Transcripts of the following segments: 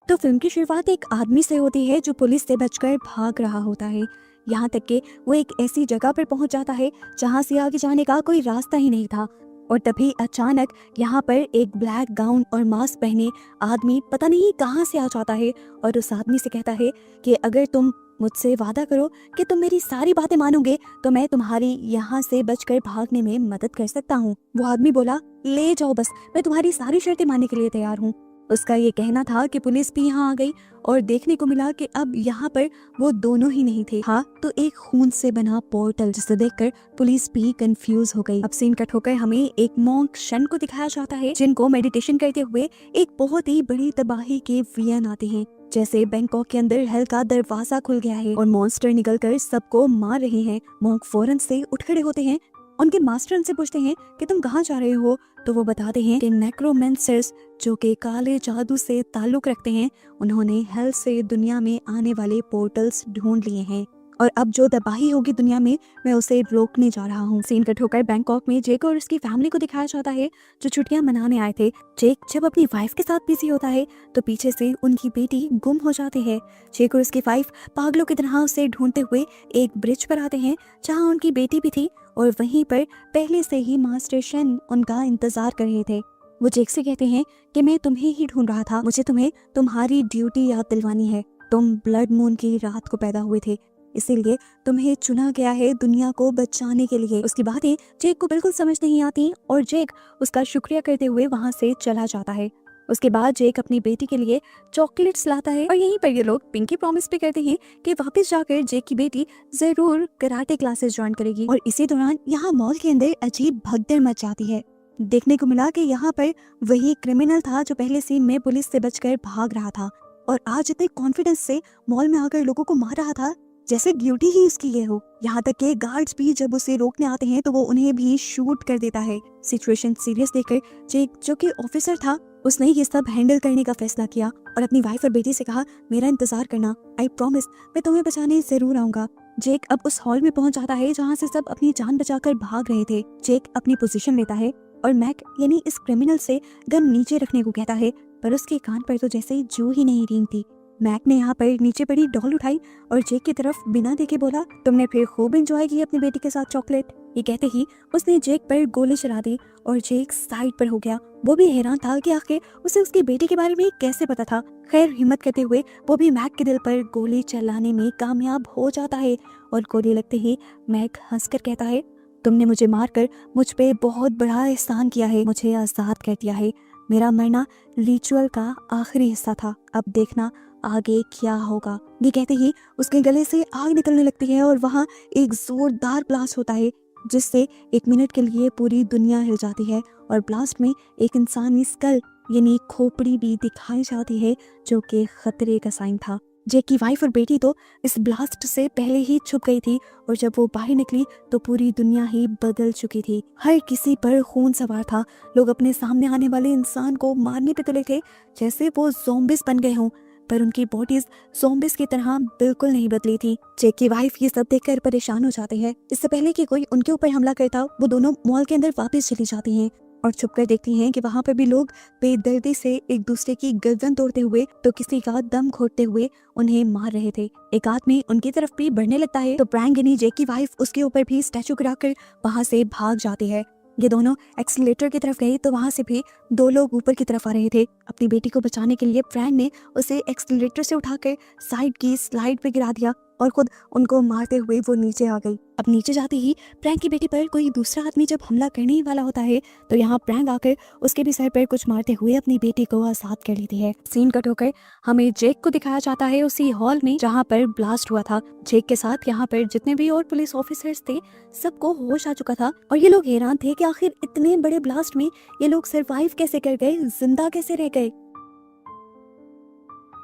तो फिल्म की शुरुआत एक आदमी से होती है जो पुलिस से बचकर भाग रहा होता है। यहाँ तक कि वो एक ऐसी जगह पर पहुंच जाता है जहाँ से आगे जाने का कोई रास्ता ही नहीं था। और तभी अचानक यहाँ पर एक ब्लैक गाउन और मास्क पहने आदमी पता नहीं कहाँ से आ जाता है और उस आदमी से कहता है कि अगर तुम मुझसे वादा करो कि तुम मेरी सारी बातें मानोगे तो मैं तुम्हारी यहाँ से बचकर भागने में मदद कर सकता हूँ। वो आदमी बोला, ले जाओ बस, मैं तुम्हारी सारी शर्तें मानने के लिए तैयार हूँ। उसका ये कहना था कि पुलिस भी यहाँ आ गई और देखने को मिला कि अब यहाँ पर वो दोनों ही नहीं थे। हाँ, तो एक खून से बना पोर्टल जिसे देखकर पुलिस भी कंफ्यूज हो गई। अब सीन कट होकर हमें एक मॉन्क शन को दिखाया जाता है जिनको मेडिटेशन करते हुए एक बहुत ही बड़ी तबाही के वियन आते हैं। जैसे बैंकॉक के अंदर हेल का दरवाजा खुल गया है और मॉन्स्टर निकलकर सबको मार रहे हैं। मॉन्क फौरन से उठ खड़े होते हैं, उनके मास्टर उनसे पूछते हैं कि तुम कहाँ जा रहे हो। तो वो बताते हैं कि नेक्रोमेंसर्स जो कि काले जादू से ताल्लुक रखते हैं, उन्होंने हेल से दुनिया में आने वाले पोर्टल्स ढूंढ लिए हैं और अब जो तबाही होगी दुनिया में मैं उसे रोकने जा रहा हूँ। सीन कट होकर बैंकॉक में जेक और उसकी फैमिली को दिखाया जाता है जो छुट्टियां मनाने आए थे। जेक जब अपनी वाइफ के साथ बिजी होता है तो पीछे से उनकी बेटी गुम हो जाती है। जेक और उसकी वाइफ पागलों की तरह उसे ढूंढते हुए एक ब्रिज पर आते हैं जहाँ उनकी बेटी भी थी और वहीं पर पहले से ही मास्टर शन उनका इंतजार कर रहे थे। वो जेक से कहते हैं कि मैं तुम्हें ही ढूंढ रहा था, मुझे तुम्हें तुम्हारी ड्यूटी याद दिलवानी है। तुम ब्लड मून की रात को पैदा हुए थे, इसीलिए तुम्हें चुना गया है दुनिया को बचाने के लिए। उसकी बातें जेक को बिल्कुल समझ नहीं आती और जेक उसका शुक्रिया करते हुए वहाँ से चला जाता है। उसके बाद जेक अपनी बेटी के लिए चॉकलेट्स लाता है और यहीं पर ये लोग पिंकी प्रॉमिस भी करते हैं कि वापस जाकर जेक की बेटी जरूर कराटे क्लासेस ज्वाइन करेगी। और इसी दौरान यहाँ मॉल के अंदर अजीब भगदड़ मच जाती है। देखने को मिला कि यहाँ पर वही क्रिमिनल था जो पहले सीन में पुलिस से बचकर भाग रहा था और आज इतने कॉन्फिडेंस से मॉल में आकर लोगों को मार रहा था जैसे ड्यूटी ही उसकी ये हो। यहाँ तक के गार्ड्स भी जब उसे रोकने आते हैं तो वो उन्हें भी शूट कर देता है। सिचुएशन सीरियस देखकर जेक जो कि ऑफिसर था उसने ये सब हैंडल करने का फैसला किया और अपनी वाइफ और बेटी से कहा, मेरा इंतजार करना, आई प्रॉमिस मैं तुम्हें बचाने जरूर आऊंगा। जेक अब उस हॉल में पहुंच जाता है जहाँ से सब अपनी जान बचाकर भाग रहे थे। जेक अपनी पोजीशन लेता है और मैक यानी इस क्रिमिनल से गन नीचे रखने को कहता है, पर उसके कान पर तो जैसे जू ही नहीं रेंगती। मैक ने यहाँ पर नीचे पड़ी डॉल उठाई और जेक की तरफ बिना देखे बोला, तुमने फिर खूब एंजॉय की अपनी बेटी के साथ चॉकलेट। ये कहते ही उसने जेक पर गोली चला दी और जेक साइड पर हो गया। वो भी हैरान था कि आखिर उसे उसकी बेटी के बारे में कैसे पता था। खैर हिम्मत करते हुए वो भी मैक के दिल पर गोली चलाने में कामयाब हो जाता है और गोली लगते ही मैक हंसकर कहता है, तुमने मुझे मारकर मुझ पे बहुत बड़ा एहसान किया है, मुझे आजाद कर दिया है। मेरा मरना रिचुअल का आखिरी हिस्सा था, अब देखना आगे क्या होगा। ये कहते ही उसके गले से आग निकलने लगती है और वहाँ एक जोरदार ब्लास्ट होता है जिससे 1 मिनट के लिए पूरी दुनिया हिल जाती है और ब्लास्ट में एक इंसानी स्कल यानी खोपड़ी भी दिखाई जाती है जो कि खतरे का साइन था। जेक की वाइफ और बेटी तो इस ब्लास्ट से पहले ही छुप गई थी और जब वो बाहर निकली तो पूरी दुनिया ही बदल चुकी थी। हर किसी पर खून सवार था। लोग अपने सामने आने वाले इंसान को मारने पे तुले थे जैसे वो ज़ॉम्बिस बन गए हों, पर उनकी बॉडीज ज़ॉम्बिस की तरह बिल्कुल नहीं बदली थी। जेक की वाइफ ये सब देखकर परेशान हो जाते हैं। इससे पहले कि कोई उनके ऊपर हमला करता वो दोनों मॉल के अंदर वापस चली जाती हैं और छुपकर देखती हैं कि वहाँ पर भी लोग बेदर्दी से एक दूसरे की गर्दन तोड़ते हुए तो किसी का दम घोटते हुए उन्हें मार रहे थे। एक आदमी उनकी तरफ भी बढ़ने लगता है तो प्रैंक यानी जेक की वाइफ उसके ऊपर भी स्टैचू गिराकर वहाँ से भाग जाती है। ये दोनों एक्सीलेटर की तरफ गए तो वहाँ से भी 2 लोग ऊपर की तरफ आ रहे थे। अपनी बेटी को बचाने के लिए फ्रैंक ने उसे एक्सीलेटर से उठाकर साइड की स्लाइड पे गिरा दिया और खुद उनको मारते हुए वो नीचे आ गई। अब नीचे जाते ही प्रैंक की बेटी पर कोई दूसरा आदमी जब हमला करने ही वाला होता है तो यहाँ प्रैंक आकर उसके भी सर पर कुछ मारते हुए अपनी बेटी को आजाद कर लेती है। सीन कट होकर हमें जेक को दिखाया जाता है उसी हॉल में जहाँ पर ब्लास्ट हुआ था। जेक के साथ यहाँ पर जितने भी और पुलिस ऑफिसर्स थे सबको होश आ चुका था और ये लोग हैरान थे कि आखिर इतने बड़े ब्लास्ट में ये लोग सरवाइव कैसे कर गए, जिंदा कैसे रह गए।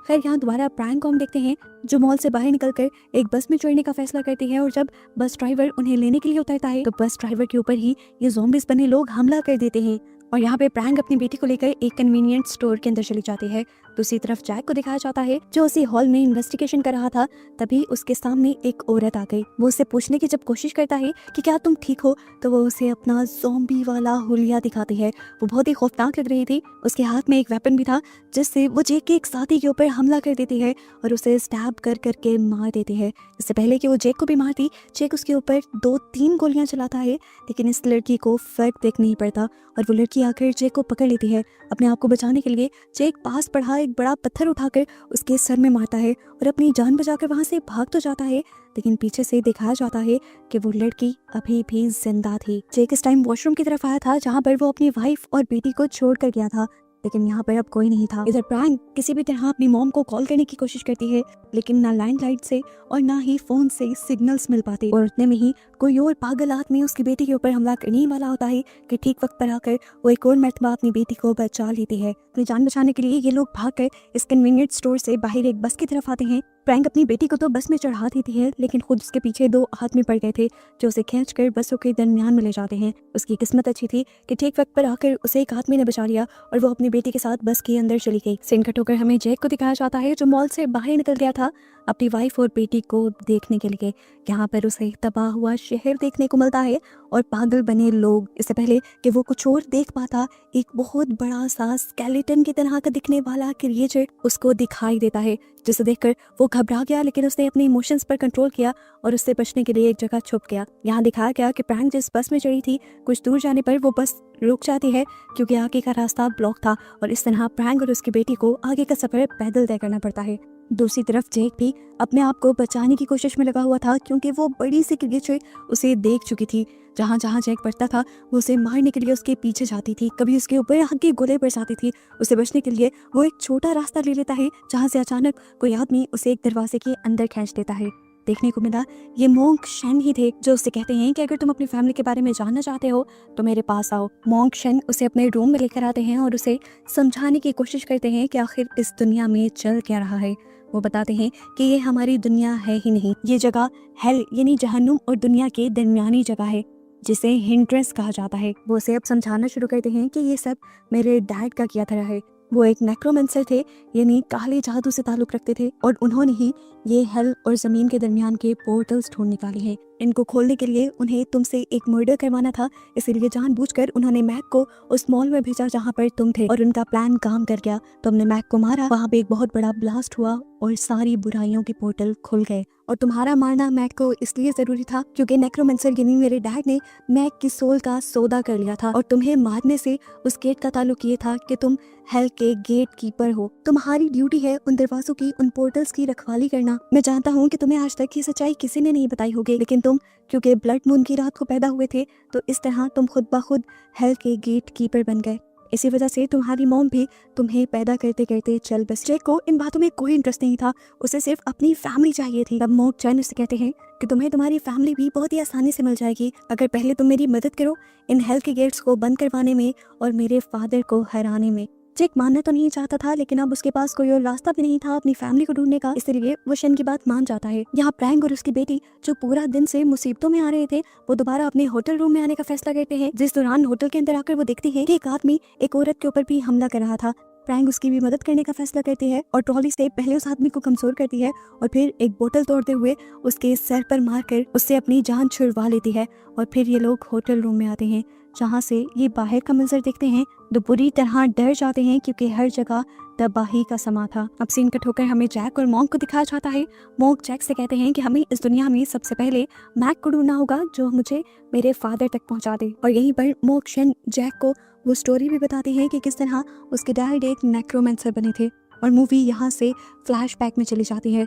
खैर यहाँ दोबारा प्रैंक को हम देखते हैं जो मॉल से बाहर निकलकर एक बस में चढ़ने का फैसला करती है और जब बस ड्राइवर उन्हें लेने के लिए उतरता है तो बस ड्राइवर के ऊपर ही ये ज़ॉम्बिस बने लोग हमला कर देते हैं और यहाँ पे प्रैंक अपनी बेटी को लेकर एक कन्वीनियंट स्टोर के अंदर चली जाती है दूसरी तरफ जैक को दिखाया जाता है जो उसी हॉल में इन्वेस्टिगेशन कर रहा था। तभी उसके सामने एक औरत आ गई। वो उससे पूछने की जब कोशिश करता है कि क्या तुम ठीक हो, तो वो उसे अपना ज़ॉम्बी वाला हुलिया दिखाती है। वो बहुत ही खौफनाक लग रही थी। उसके हाथ में एक वेपन भी था जिससे वो जैक के एक साथी के ऊपर हमला कर देती है और उसे स्टैब कर करके मार देती है। इससे पहले कि वो जैक को भी मारती, जैक उसके ऊपर 2-3 गोलियां चलाता है, लेकिन इस लड़की को फर्क देख नहीं पड़ता और वो लड़की आकर जैक को पकड़ लेती है। अपने आप को बचाने के लिए जैक पास पड़ा एक बड़ा पत्थर उठाकर उसके सर में मारता है और अपनी जान बचाकर वहां से भाग तो जाता है, लेकिन पीछे से दिखाया जाता है कि वो लड़की अभी भी जिंदा थी। जैक इस टाइम वॉशरूम की तरफ आया था जहाँ पर वो अपनी वाइफ और बेटी को छोड़ कर गया था, लेकिन यहाँ पर अब कोई नहीं था। इधर प्रैंक किसी भी तरह अपनी मॉम को कॉल करने की कोशिश करती है, लेकिन ना लैंडलाइन से और ना ही फोन से सिग्नल्स मिल पाते और उतने में ही कोई और पागल आदमी उसकी बेटी के ऊपर हमला करने वाला होता है कि ठीक वक्त पर आकर वो एक और मर्तबा अपनी बेटी को बचा लेती है। अपनी जान बचाने के लिए ये लोग भागकर इस कन्वीनियंस स्टोर से बाहर एक बस की तरफ आते हैं। प्रैंक अपनी बेटी को तो बस में चढ़ा देती है, लेकिन खुद उसके पीछे 2 आदमी पड़ गए थे जो उसे खींचकर बसों के दरमियान में ले जाते हैं। उसकी किस्मत अच्छी थी कि ठीक वक्त पर आकर उसे एक आदमी ने बचा लिया और वो अपनी बेटी के साथ बस के अंदर चली गई। सीन कट होकर हमें जैक को दिखाया जाता है जो मॉल से बाहर निकल गया था अपनी वाइफ और बेटी को देखने के लिए। यहाँ पर उसे तबाह हुआ शहर देखने को मिलता है और पागल बने लोग। इससे पहले कि वो कुछ और देख पाता, एक बहुत बड़ा सा स्केलेटन की तरह का दिखने वाला क्रिएचर उसको दिखाई देता है, जिसे देखकर वो घबरा गया, लेकिन उसने अपने इमोशंस पर कंट्रोल किया और उससे बचने के लिए एक जगह छुप गया। यहाँ दिखाया गया कि प्रैंक जिस बस में चढ़ी थी, कुछ दूर जाने पर वो बस रुक जाती है क्योंकि आगे का रास्ता ब्लॉक था और इस तरह प्रैंक और उसकी बेटी को आगे का सफर पैदल तय करना पड़ता है। दूसरी तरफ जैक भी अपने आप को बचाने की कोशिश में लगा हुआ था क्योंकि वो बड़ी सी क्रिएचर उसे देख चुकी थी। जहाँ जहाँ जैक बढ़ता था वो उसे मारने के लिए उसके पीछे जाती थी, कभी उसके ऊपर आग के गोले बरसाती थी। उसे बचने के लिए वो एक छोटा रास्ता ले लेता है जहाँ से अचानक कोई आदमी उसे एक दरवाजे के अंदर खींच देता है। देखने को मिला ये मोंक शेन ही थे जो उससे कहते हैं कि अगर तुम अपनी फैमिली के बारे में जानना चाहते हो तो मेरे पास आओ। मोंक शेन उसे अपने रूम में लेकर आते हैं और उसे समझाने की कोशिश करते हैं कि आखिर इस दुनिया में चल क्या रहा है। वो बताते हैं कि ये हमारी दुनिया है ही नहीं, ये जगह हेल यानी जहन्नुम और दुनिया के दरमियानी जगह है जिसे हिंड्रेंस कहा जाता है। वो उसे अब समझाना शुरू करते हैं कि ये सब मेरे डैड का किया था है। वो एक नेक्रोमेंसर थे यानी काले जादू से ताल्लुक रखते थे और उन्होंने ही ये हेल और जमीन के दरमियान के पोर्टल्स ढूंढ निकाले हैं। इनको खोलने के लिए उन्हें तुमसे एक मर्डर करवाना था, इसीलिए जानबूझकर उन्होंने मैक को उस मॉल में भेजा जहाँ पर तुम थे और उनका प्लान काम कर गया। तुमने मैक को मारा, वहाँ पे एक बहुत बड़ा ब्लास्ट हुआ और सारी बुराइयों के पोर्टल खुल गए। और तुम्हारा मारना मैक को इसलिए जरूरी था क्योंकि नेक्रोमेंसर यानी मेरे डैड ने मैक की सोल का सौदा कर लिया था और तुम्हें मारने से उस गेट का ताल्लुक ये था कि तुम हेल के गेट कीपर हो। तुम्हारी ड्यूटी है उन दरवाजों की, उन पोर्टल्स की रखवाली करना। मैं जानता हूँ कि तुम्हें आज तक ये सच्चाई किसी ने नहीं बताई होगी, लेकिन तुम क्योंकि ब्लड मून की रात को पैदा हुए थे तो इस तरह तुम खुद ब खुद हेल के गेट कीपर बन गए। इसी वजह से तुम्हारी मॉम भी तुम्हें पैदा करते करते चल बस। जैक को इन बातों में कोई इंटरेस्ट नहीं था, उसे सिर्फ अपनी फैमिली चाहिए थी। तब मोंक शेन उससे कहते हैं कि तुम्हें तुम्हारी फैमिली भी बहुत ही आसानी से मिल जाएगी अगर पहले तुम मेरी मदद करो इन हेल के गेट्स को बंद करवाने में और मेरे फादर को हराने में। जैक मानना तो नहीं चाहता था, लेकिन अब उसके पास कोई और रास्ता भी नहीं था अपनी फैमिली को ढूंढने का, इसलिए वो शेन की बात मान जाता है। यहाँ प्रैंक और उसकी बेटी जो पूरा दिन से मुसीबतों में आ रहे थे, वो दोबारा अपने होटल रूम में आने का फैसला करते हैं। जिस दौरान होटल के अंदर आकर वो देखती है कि एक आदमी एक औरत के ऊपर भी हमला कर रहा था। प्रैंक उसकी भी मदद करने का फैसला करती है और ट्रॉली से पहले उस आदमी को कमजोर करती है और फिर एक बोतल तोड़ते हुए उसके सर पर मारकर उससे अपनी जान छुड़वा लेती है। और फिर ये लोग होटल रूम में आते हैं जहाँ से ये बाहर का मंजर देखते हैं तो बुरी तरह डर जाते हैं क्योंकि हर जगह तबाही का समा था। अब सीन कट होकर हमें जैक और मोंक को दिखाया जाता है। मोंक जैक से कहते हैं कि हमें इस दुनिया में सबसे पहले मैक को ढूंढना होगा जो मुझे मेरे फादर तक पहुंचा दे। और यहीं पर मोंक शेन जैक को वो स्टोरी भी बताती है कि किस तरह उसके डैड एक नेक्रोमेंसर बने थे और मूवी यहाँ से फ्लैशबैक में चली जाती है।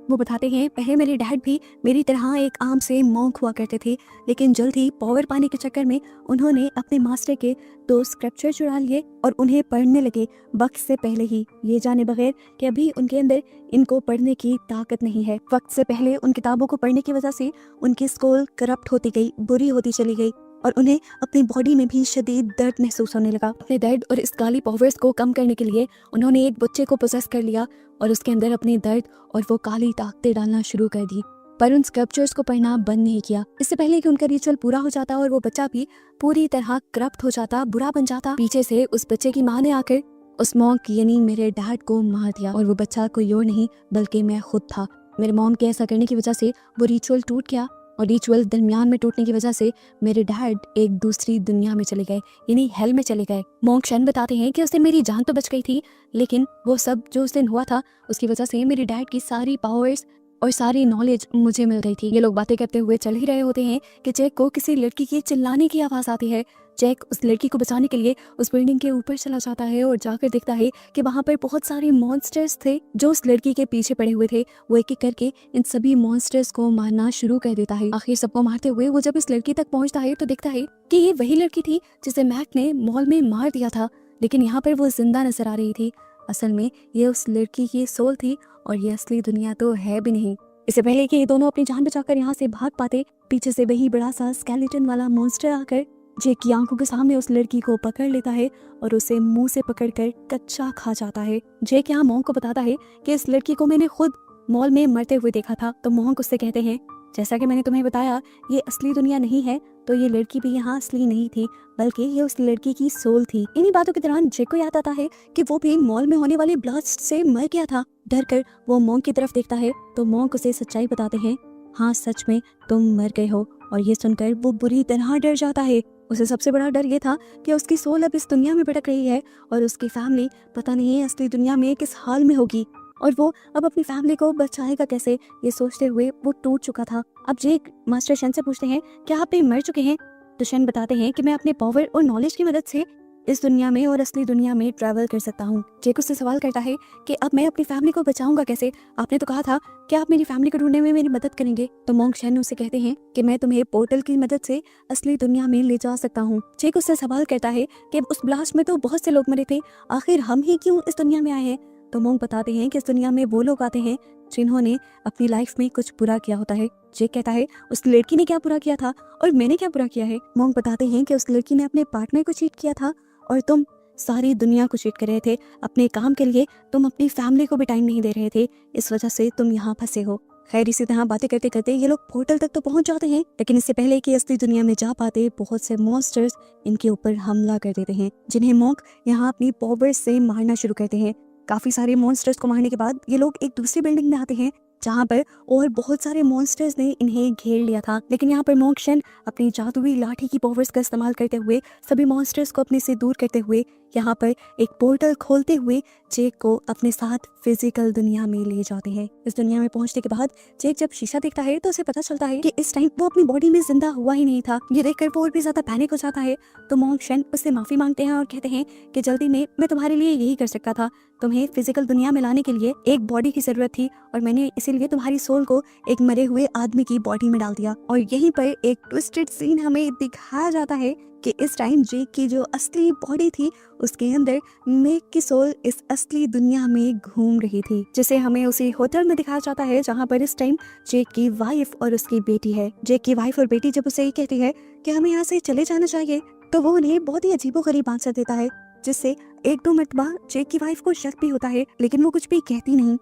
वो बताते हैं पहले मेरे डैड भी मेरी तरह एक आम से मॉन्क हुआ करते थे, लेकिन जल्द ही पावर पाने के चक्कर में उन्होंने अपने मास्टर के 2 स्क्रिप्चर चुरा लिए और उन्हें पढ़ने लगे वक्त से पहले ही, ये जाने बगैर कि अभी उनके अंदर इनको पढ़ने की ताकत नहीं है। वक्त से पहले उन किताबों को पढ़ने की वजह से उनकी स्कूल करप्ट होती गई, बुरी होती चली गई और उन्हें अपनी बॉडी में भी शदीद दर्द महसूस होने लगा। अपने दर्द और इस काली पावर्स को कम करने के लिए उन्होंने एक बच्चे को पोसेस कर लिया और उसके अंदर अपने दर्द और वो काली ताकतें डालना शुरू कर दी, पर उन स्क्रिप्चर्स को पढ़ना बंद नहीं किया। इससे पहले कि उनका रिचुअल पूरा हो जाता और वो बच्चा भी पूरी तरह करप्ट हो जाता, बुरा बन जाता, पीछे से उस बच्चे की माँ ने आकर उस मॉन्क यानी मेरे डैड को मार दिया और वो बच्चा कोई और नहीं बल्कि मैं खुद था। मेरे मॉम के ऐसा करने की वजह से वो रिचुअल टूट गया और रिचुअल दरमियान में टूटने की वजह से मेरे डैड एक दूसरी दुनिया में चले गए यानी हेल में चले गए। मॉन्क शन बताते हैं कि उससे मेरी जान तो बच गई थी, लेकिन वो सब जो उस दिन हुआ था उसकी वजह से मेरे डैड की सारी पावर्स और सारी नॉलेज मुझे मिल गई थी। ये लोग बातें करते हुए चल ही रहे होते हैं कि जैक को किसी लड़की की चिल्लाने की आवाज आती है। जैक उस लड़की को बचाने के लिए उस बिल्डिंग के ऊपर चला जाता है और जाकर देखता है कि वहाँ पर बहुत सारे मॉन्स्टर्स थे जो उस लड़की के पीछे पड़े हुए थे। वो एक एक करके इन सभी मॉन्स्टर्स को मारना शुरू कर देता है। आखिर सबको मारते हुए वो जब इस लड़की तक पहुँचता है तो देखता है कि ये वही लड़की थी जिसे मैक ने मॉल में मार दिया था, लेकिन यहाँ पर वो जिंदा नजर आ रही थी। असल में ये उस लड़की की सोल थी और ये असली दुनिया तो है भी नहीं। इससे पहले कि ये दोनों अपनी जान बचाकर यहाँ से भाग पाते, पीछे से वही बड़ा सा स्केलेटन वाला मॉन्स्टर आकर जेक की आंखों के सामने उस लड़की को पकड़ लेता है और उसे मुंह से पकड़कर कच्चा खा जाता है। जेक यहाँ मॉन्क को बताता है कि इस लड़की को मैंने खुद मॉल में मरते हुए देखा था। तो मॉन्क उससे कहते हैं, जैसा कि मैंने तुम्हें बताया ये असली दुनिया नहीं है, तो ये लड़की भी यहाँ असली नहीं थी बल्कि ये उस लड़की की सोल थी। इन्हीं बातों के दौरान जेक को याद आता है कि वो भी मॉल में होने वाले ब्लास्ट से मर गया था। डर कर वो मॉन्क की तरफ देखता है तो मॉन्क उसे सच्चाई बताते हैं, हाँ सच में तुम मर गए हो। और ये सुनकर वो बुरी तरह डर जाता है। उसे सबसे बड़ा डर ये था कि उसकी सोल अब इस दुनिया में भटक रही है और उसकी फैमिली पता नहीं असली दुनिया में किस हाल में होगी और वो अब अपनी फैमिली को बचाएगा कैसे, ये सोचते हुए वो टूट चुका था। अब जेक मास्टर शन से पूछते हैं, क्या आप भी मर चुके हैं? तो शन बताते हैं कि मैं अपने पावर और नॉलेज की मदद से इस दुनिया में और असली दुनिया में ट्रैवल कर सकता हूँ। जेक उससे सवाल करता है कि अब मैं अपनी फैमिली को बचाऊंगा कैसे? आपने तो कहा था कि आप मेरी फैमिली को ढूंढने में मेरी मदद करेंगे। तो मॉन्क शन उसे कहते हैं कि मैं तुम्हें पोर्टल की मदद से असली दुनिया में ले जा सकता हूँ। जेक उससे सवाल करता है कि उस ब्लास्ट में तो बहुत से लोग मरे थे, आखिर हम ही क्यों इस दुनिया में आए हैं? तो मॉन्क बताते हैं कि इस दुनिया में वो लोग आते हैं जिन्होंने अपनी लाइफ में कुछ बुरा किया होता है। जेक कहता है, उस लड़की ने क्या बुरा किया था और मैंने क्या बुरा किया है? मॉन्क बताते हैं कि उस लड़की ने अपने पार्टनर को चीट किया था और तुम सारी दुनिया को चीट कर रहे थे अपने काम के लिए। तुम अपनी फैमिली को भी टाइम नहीं दे रहे थे, इस वजह से तुम यहाँ फंसे हो। खैर इसी तरह बातें करते करते ये लोग पोर्टल तक तो पहुंच जाते हैं, लेकिन इससे पहले कि असली दुनिया में जा पाते बहुत से मॉन्स्टर्स इनके ऊपर हमला कर देते हैं, जिन्हें मॉन्क यहाँ अपनी पावर से मारना शुरू करते हैं। काफी सारे मॉन्स्टर्स को मारने के बाद ये लोग एक दूसरी बिल्डिंग में आते हैं जहाँ पर और बहुत सारे मॉन्स्टर्स ने इन्हें घेर लिया था। लेकिन यहाँ पर मॉन्क शन अपनी जादुई लाठी की पावर्स का इस्तेमाल करते हुए सभी मॉन्स्टर्स को अपने से दूर करते हुए यहाँ पर एक पोर्टल खोलते हुए जेक को अपने साथ फिजिकल दुनिया में ले जाते हैं। इस दुनिया में पहुंचने के बाद जेक जब शीशा देखता है तो उसे पता चलता है कि इस टाइम वो अपनी बॉडी में जिंदा हुआ ही नहीं था। ये देखकर वो और भी ज्यादा पैनिक हो जाता है। तो मॉन्क शन उससे माफी मांगते हैं और कहते हैं कि जल्दी में मैं तुम्हारे लिए यही कर सकता था, तुम्हें फिजिकल दुनिया में लाने के लिए एक बॉडी की जरूरत थी और मैंने इसीलिए तुम्हारी सोल को एक मरे हुए आदमी की बॉडी में डाल दिया। और यहीं पर एक ट्विस्टेड सीन हमें दिखाया जाता है कि इस टाइम जेक की जो असली बॉडी थी उसके अंदर मैक की सोल इस असली दुनिया में घूम रही थी, जिसे हमें उसी होटल में दिखाया जाता है जहाँ पर इस टाइम जेक की वाइफ और उसकी बेटी है। जेक की वाइफ और बेटी जब उसे ये कहती है कि हमें यहाँ से चले जाना चाहिए तो वो उन्हें बहुत ही अजीबोगरीब आंसर देता है, जिससे एक दो मरतबा जेक की वाइफ को शक भी होता है, लेकिन वो कुछ भी कहती नहीं।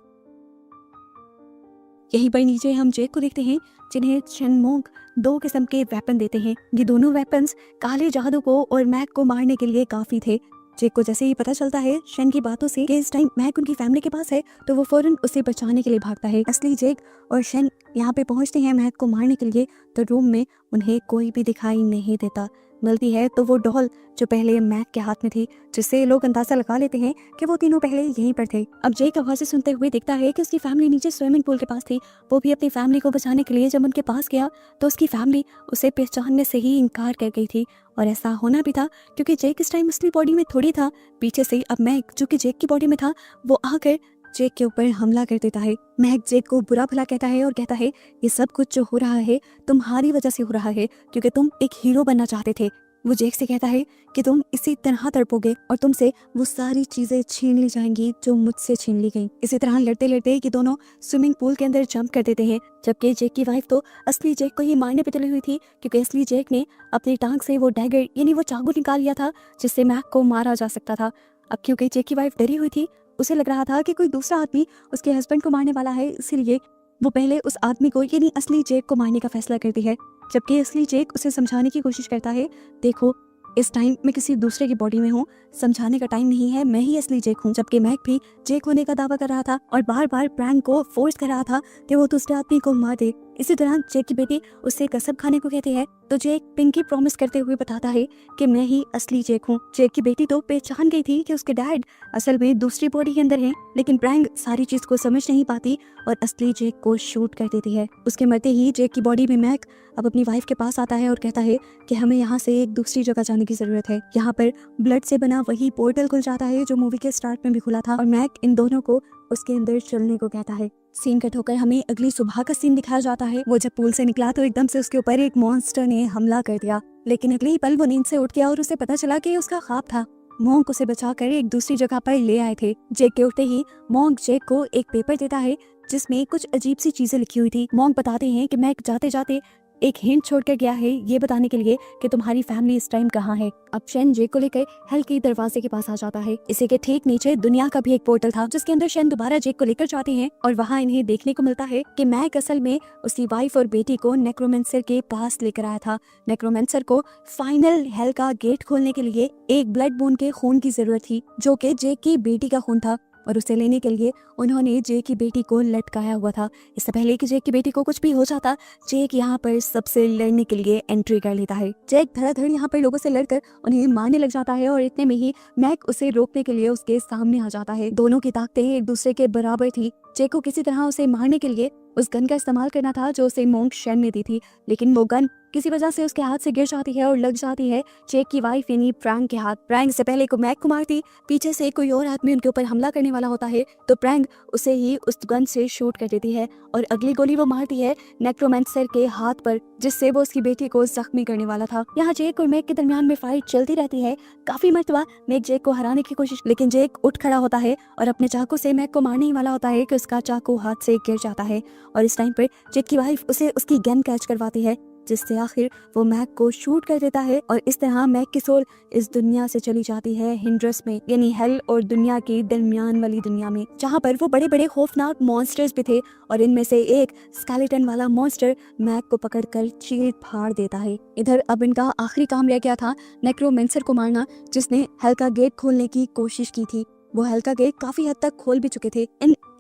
यहीं पर नीचे हम जेक को देखते हैं जिन्हें शन मॉन्क दो किस्म के वेपन देते हैं। ये दोनों वेपन्स काले जादू को और मैक को मारने के लिए काफी थे। जेक को जैसे ही पता चलता है शन की बातों से कि इस टाइम मैक उनकी फैमिली के पास है तो वो फौरन उसे बचाने के लिए भागता है। असली जेक और शन यहाँ पे पहुंचते हैं मैक को मारने के लिए तो रूम में उन्हें कोई भी दिखाई नहीं देता। मिलती है तो वो डॉल जो पहले मैक के हाथ में थी, जिससे लोग अंदाजा लगा लेते हैं कि वो तीनों पहले यहीं पर थे। अब जेक आवाज़ें सुनते हुए देखता है कि उसकी फैमिली नीचे स्विमिंग पूल के पास थी। वो भी अपनी फैमिली को बचाने के लिए जब उनके पास गया तो उसकी फैमिली उसे पहचानने से ही इनकार कर गई थी। और ऐसा होना भी था क्योंकि जेक इस टाइम असली बॉडी में थोड़ी था। पीछे से अब मैक जो कि जेक की बॉडी में था वो आकर जेक के ऊपर हमला कर देता है। मैक जेक को बुरा भला कहता है और कहता है ये सब कुछ जो हो रहा है तुम्हारी वजह से हो रहा है क्योंकि तुम एक हीरो बनना चाहते थे। वो जेक से कहता है कि तुम इसी तरह तड़पोगे और तुमसे वो सारी चीजें छीन ली जाएंगी जो मुझसे छीन ली गई। इसी तरह लड़ते लड़ते ये दोनों स्विमिंग पूल के अंदर जंप कर देते हैं, जबकि जेक की वाइफ तो असली जेक को ही मारने पे तुली हुई थी क्योंकि असली जेक ने अपनी टांग से वो डैगर यानी वो चाकू निकाल लिया था जिससे मैक को मारा जा सकता था। अब क्योंकि जेक की वाइफ डरी हुई थी, उसे लग रहा था कि कोई दूसरा आदमी उसके हस्बैंड को मारने वाला है, इसीलिए वो पहले उस आदमी को यानी असली जेक को मारने का फैसला करती है। जबकि असली जेक उसे समझाने की कोशिश करता है, देखो इस टाइम मैं किसी दूसरे की बॉडी में हूँ, समझाने का टाइम नहीं है, मैं ही असली जेक हूँ। जबकि मैक भी जेक होने का दावा कर रहा था और बार बार प्रैंक को फोर्स कर रहा था कि वो दूसरे आदमी को मार दे। इसी दौरान जेक की बेटी उससे कसम खाने को कहती है तो जेक पिंकी प्रॉमिस करते हुए बताता है कि मैं ही असली जेक हूँ। जेक की बेटी तो पहचान गई थी कि उसके डैड असल में दूसरी बॉडी के अंदर हैं, लेकिन प्रैंक सारी चीज को समझ नहीं पाती और असली जेक को शूट कर देती है। उसके मरते ही जेक की बॉडी में मैक अब अपनी वाइफ के पास आता है और कहता है कि हमें यहाँ से एक दूसरी जगह जाने की जरूरत है। यहाँ पर ब्लड से बना वही पोर्टल खुल जाता है जो मूवी के स्टार्ट में भी खुला था और मैक इन दोनों को उसके अंदर चलने को कहता है। सीन कट होकर हमें अगली सुबह का सीन दिखाया जाता है। वो जब पूल से निकला तो एकदम से उसके ऊपर एक मॉन्स्टर ने हमला कर दिया, लेकिन अगले ही पल वो नींद से उठ गया और उसे पता चला कि उसका ख्वाब था। मॉन्क उसे बचाकर एक दूसरी जगह पर ले आए थे। जेक के उठते ही मॉन्क जेक को एक पेपर देता है जिसमें कुछ अजीब सी चीजें लिखी हुई थी। मॉन्क बताते हैं कि मैक जाते जाते एक हिंट छोड़कर गया है ये बताने के लिए कि तुम्हारी फैमिली इस टाइम कहाँ है। अब शेन जेक को लेकर हेल के दरवाजे के पास आ जाता है। इसी के ठीक नीचे दुनिया का भी एक पोर्टल था जिसके अंदर शेन दोबारा जेक को लेकर जाते हैं और वहाँ इन्हें देखने को मिलता है कि मैक असल में उसकी वाइफ और बेटी को नेक्रोमेंसर के पास लेकर आया था। नेक्रोमेंसर को फाइनल हेल का गेट खोलने के लिए एक ब्लड बून के खून की जरूरत थी जो कि जेक की बेटी का खून था और उसे लेने के लिए उन्होंने जेक की बेटी को लटकाया हुआ था। इससे पहले कि जेक की बेटी को कुछ भी हो जाता, जेक यहाँ पर सबसे लड़ने के लिए एंट्री कर लेता है। जेक धड़ाधड़ यहाँ पर लोगों से लड़कर उन्हें मारने लग जाता है और इतने में ही मैक उसे रोकने के लिए उसके सामने आ जाता है। दोनों की ताकतें एक दूसरे के बराबर थी। जेक को किसी तरह उसे मारने के लिए उस गन का इस्तेमाल करना था जो उसे मॉन्क शेन ने दी थी, लेकिन वो गन किसी वजह से उसके हाथ से गिर जाती है और लग जाती है जेक की वाइफ यानी प्रैंक के हाथ। प्रैंक से पहले को मैक को मारती, पीछे से कोई और आदमी उनके ऊपर हमला करने वाला होता है तो प्रैंक उसे ही उस गन से शूट कर देती है और अगली गोली वो मारती है नेक्रोमेंसर के हाथ पर जिससे वो उसकी बेटी को जख्मी करने वाला था। यहाँ जेक और मैक के दरमियान में फाइट चलती रहती है। काफी मर्तबा मैक जेक को हराने की कोशिश, लेकिन जेक उठ खड़ा होता है और अपने चाकू से मैक को मारने ही वाला होता है कि उसका चाकू हाथ से गिर जाता है और इस टाइम पर जेक की वाइफ उसे उसकी गन कैच करवाती है जिससे आखिर वो मैक को शूट कर देता है और इस तरह मैक की सोल इस दुनिया से चली जाती है हिंड्रस में यानी हेल और दुनिया के दरमियान वाली दुनिया में, जहाँ पर वो बड़े बड़े खौफनाक मॉन्स्टर्स भी थे और इनमें से एक स्केलेटन वाला मॉन्स्टर मैक को पकड़कर चीर फाड़ देता है। इधर अब इनका आखिरी काम रह गया था नेक्रोमेंसर को मारना जिसने हेल का गेट खोलने की कोशिश की थी। वो हेल का गेट काफी हद तक खोल भी चुके थे।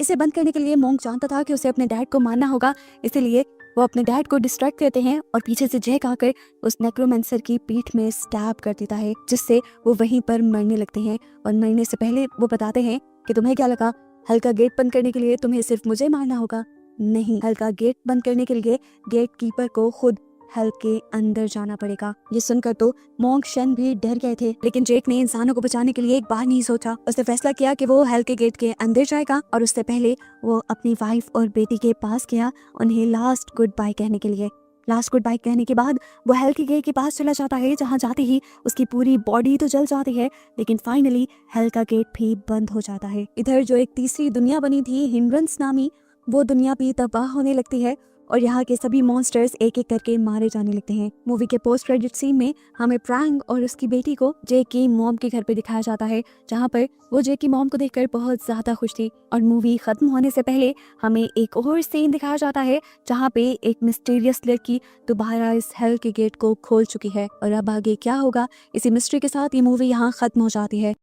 इसे बंद करने के लिए मॉन्क जानता था कि उसे अपने डैड को मारना होगा, इसीलिए वो अपने डैड को डिस्ट्रैक्ट करते हैं और पीछे से जेक आकर उस नेक्रोमेंसर की पीठ में स्टैब कर देता है जिससे वो वहीं पर मरने लगते हैं। और मरने से पहले वो बताते हैं कि तुम्हें क्या लगा हेल का गेट बंद करने के लिए तुम्हें सिर्फ मुझे मारना होगा? नहीं, हेल का गेट बंद करने के लिए गेट कीपर को खुद हेल के अंदर जाना पड़ेगा। ये सुनकर तो मॉन्क शेन भी डर गए थे, लेकिन जेक ने इंसानों को बचाने के लिए एक बार नहीं सोचा। उसने फैसला किया कि वो हेल के गेट के अंदर जाएगा और उससे पहले वो अपनी वाइफ और बेटी के पास गया उन्हें लास्ट गुड बाय कहने के लिए। लास्ट गुड बाय कहने के बाद वो हेल के गेट के पास चला जाता है, जहाँ जाते ही उसकी पूरी बॉडी तो जल जाती है लेकिन फाइनली हेल का गेट भी बंद हो जाता है। इधर जो एक तीसरी दुनिया बनी थी हिंड्रेंस नामी, वो दुनिया भी तबाह होने लगती है और यहाँ के सभी मॉन्स्टर्स एक एक करके मारे जाने लगते हैं। मूवी के पोस्ट क्रेडिट सीन में हमें प्रैंक और उसकी बेटी को जेक की मॉम के घर पे दिखाया जाता है, जहाँ पर वो जेक की मॉम को देखकर बहुत ज्यादा खुश थी। और मूवी खत्म होने से पहले हमें एक और सीन दिखाया जाता है जहाँ पे एक मिस्टीरियस लड़की दोबारा इस हेल के गेट को खोल चुकी है और अब आगे क्या होगा इसी मिस्ट्री के साथ ये मूवी यहाँ खत्म हो जाती है।